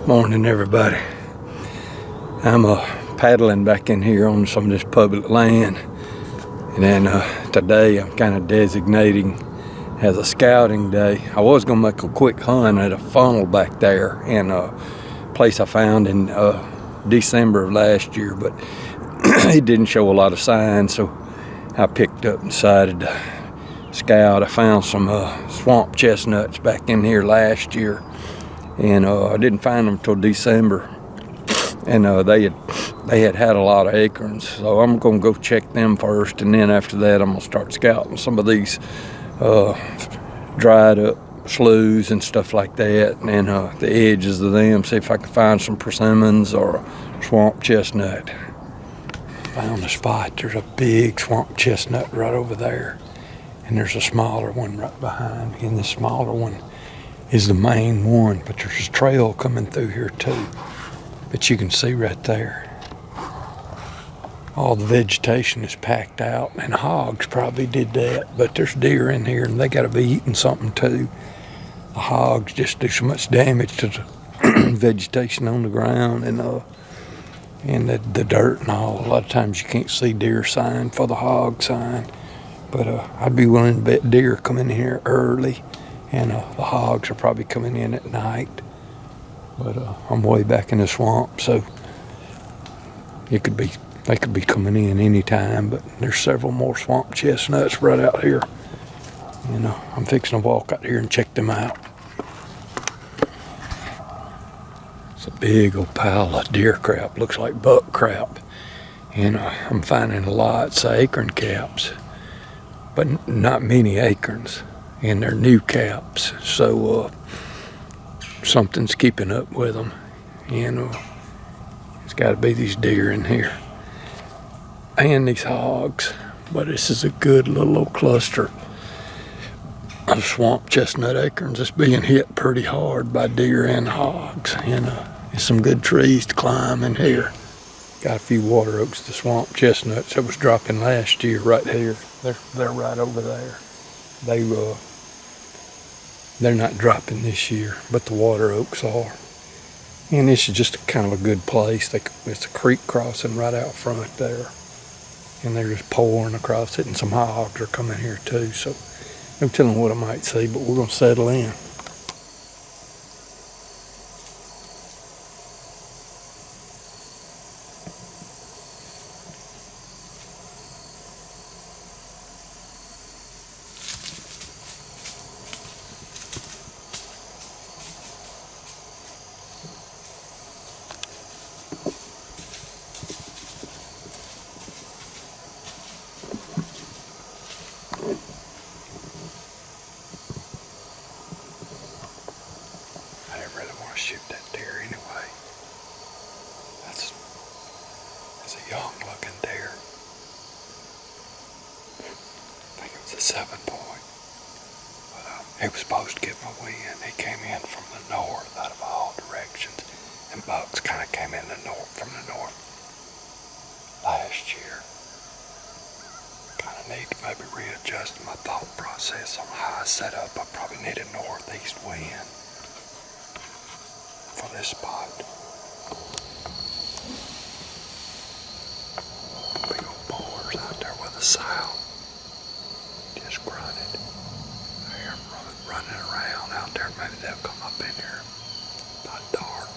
Morning, everybody. I'm paddling back in here on some of this public land, and then today I'm kind of designating as a scouting day. I was gonna make a quick hunt at a funnel back there in a place I found in December of last year, but it didn't show a lot of signs, so I picked up and decided to scout. I found some swamp chestnuts back in here last year, and I didn't find them until December, and they had a lot of acorns, so I'm gonna go check them first, and then after that I'm gonna start scouting some of these dried up sloughs and stuff like that, and the edges of them, see if I can find some persimmons or a swamp chestnut. Found a spot. There's a big swamp chestnut right over there, and there's a smaller one right behind me, and the smaller one is the main one, but there's a trail coming through here too. But you can see right there, all the vegetation is packed out, and hogs probably did that, but there's deer in here and they gotta be eating something too. The hogs just do so much damage to the vegetation on the ground and the dirt and all. A lot of times you can't see deer sign for the hog sign, but I'd be willing to bet deer come in here early, and the hogs are probably coming in at night. But I'm way back in the swamp, so they could be coming in any time. But there's several more swamp chestnuts right out here, and I'm fixing to walk out here and check them out. It's a big old pile of deer crap, looks like buck crap, and I'm finding lots of acorn caps, but not many acorns, and they're new caps, so something's keeping up with them, and it's got to be these deer in here and these hogs. But this is a good little old cluster of swamp chestnut acorns that's being hit pretty hard by deer and hogs, and there's some good trees to climb in here. Got a few water oaks, the swamp chestnuts that was dropping last year right here. They're right over there. They're not dropping this year, but the water oaks are. And this is just kind of a good place. It's a creek crossing right out front there, and they're just pouring across it, and some hogs are coming here too. So no telling what I might see, but we're gonna settle in. Shoot that deer anyway. That's a young looking deer. I think it was a 7-point. But he was supposed to get my wind. He came in from the north out of all directions, and bucks kind of came in from the north last year. Kind of need to maybe readjust my thought process on how I set up. I probably need a northeast wind for this spot. Big old boars out there with a sow. Just grunted. I hear them running around out there. Maybe they'll come up in here by dark.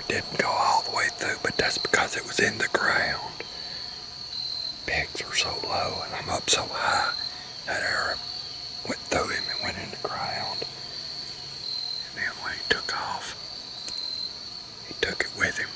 didn't go all the way through, but that's because it was in the ground. Pigs are so low and I'm up so high. That arrow went through him and went in the ground. And then when he took off, he took it with him.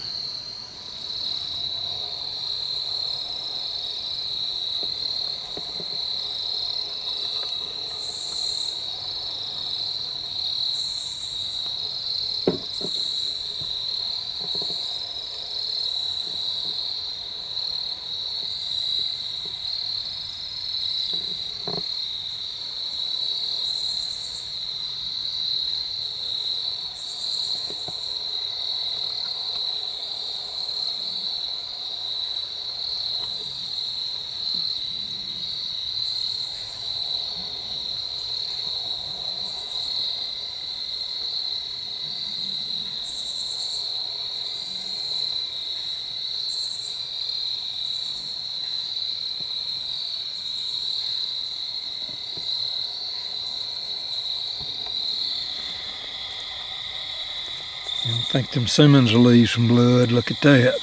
I don't think them Simmons will leave some blood. Look at that.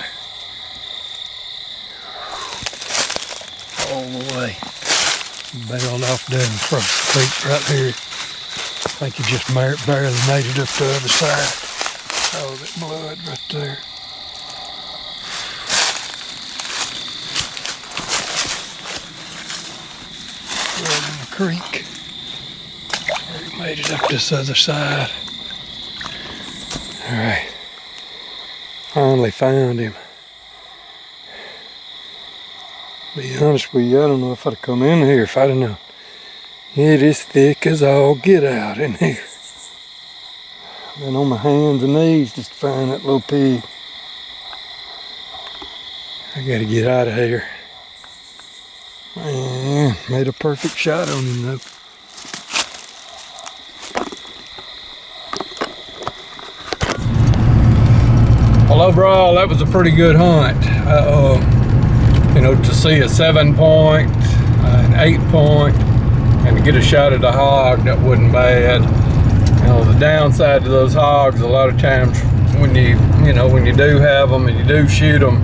All the way. Bailed off down across the creek right here. I think he just barely made it up to the other side. Oh, that blood right there. Blood in the creek. He made it up this other side. Alright, finally found him. Be honest with you, I don't know if I'd have come in here if I'd have known. It is thick as all get out in here. Been on my hands and knees just to find that little pig. I gotta get out of here. Man, made a perfect shot on him though. Well, overall, that was a pretty good hunt. You know, to see a 7-point, an 8-point, and to get a shot at a hog, that wasn't bad. You know, the downside to those hogs, a lot of times when you do have them and you do shoot them,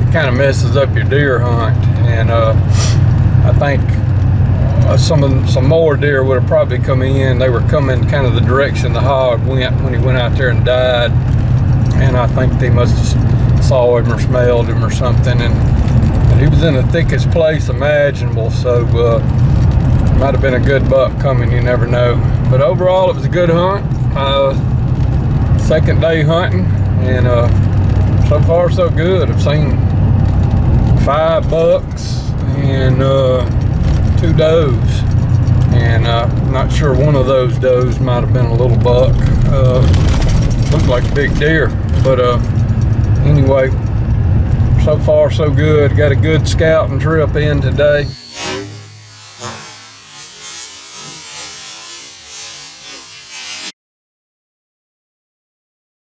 it kind of messes up your deer hunt. And I think some more deer would have probably come in. They were coming kind of the direction the hog went when he went out there and died. And I think they must have saw him or smelled him or something. And he was in the thickest place imaginable, so might have been a good buck coming, you never know. But overall, it was a good hunt. Second day hunting, and so far so good. I've seen 5 bucks and 2 does. And I'm not sure one of those does might have been a little buck. Looked like a big deer, but anyway, so far so good. Got a good scouting trip in today.